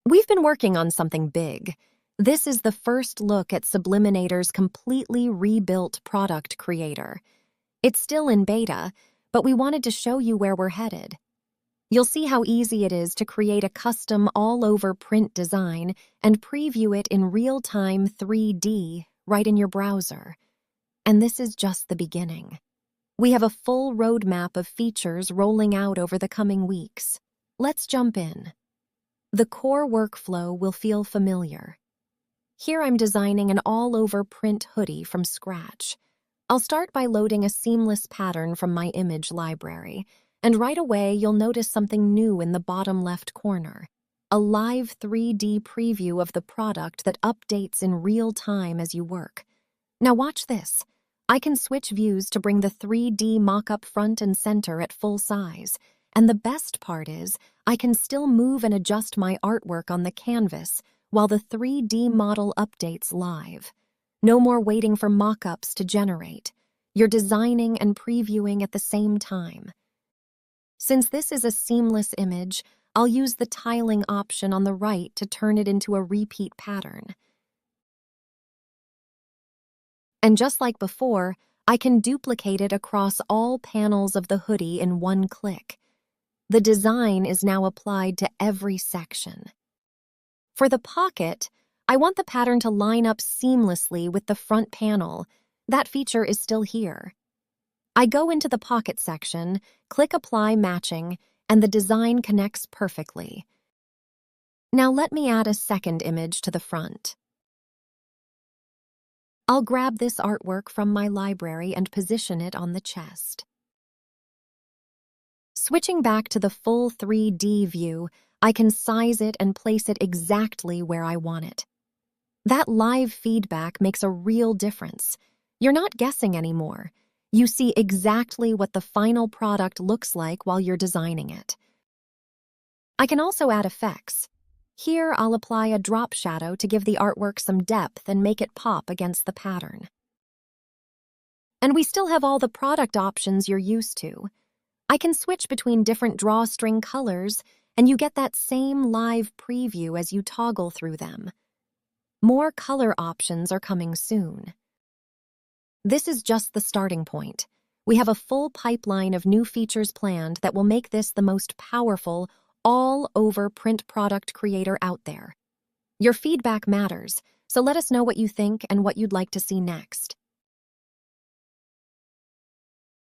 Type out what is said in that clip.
We've been working on something big. This is the first look at Subliminator's completely rebuilt product creator. It's still in beta, but we wanted to show you where we're headed. You'll see how easy it is to create a custom all-over print design and preview it in real-time 3D right in your browser. And this is just the beginning. We have a full roadmap of features rolling out over the coming weeks. Let's jump in. The core workflow will feel familiar. Here I'm designing an all-over print hoodie from scratch. I'll start by loading a seamless pattern from my image library, and right away you'll notice something new in the bottom left corner. A live 3D preview of the product that updates in real time as you work. Now watch this. I can switch views to bring the 3D mock-up front and center at full size. And the best part is, I can still move and adjust my artwork on the canvas while the 3D model updates live. No more waiting for mock-ups to generate. You're designing and previewing at the same time. Since this is a seamless image, I'll use the tiling option on the right to turn it into a repeat pattern. And just like before, I can duplicate it across all panels of the hoodie in one click. The design is now applied to every section. For the pocket, I want the pattern to line up seamlessly with the front panel. That feature is still here. I go into the pocket section, click Apply Matching, and the design connects perfectly. Now let me add a second image to the front. I'll grab this artwork from my library and position it on the chest. Switching back to the full 3D view, I can size it and place it exactly where I want it. That live feedback makes a real difference. You're not guessing anymore. You see exactly what the final product looks like while you're designing it. I can also add effects. Here, I'll apply a drop shadow to give the artwork some depth and make it pop against the pattern. And we still have all the product options you're used to. I can switch between different drawstring colors, and you get that same live preview as you toggle through them. More color options are coming soon. This is just the starting point. We have a full pipeline of new features planned that will make this the most powerful, all-over print product creator out there. Your feedback matters, so let us know what you think and what you'd like to see next.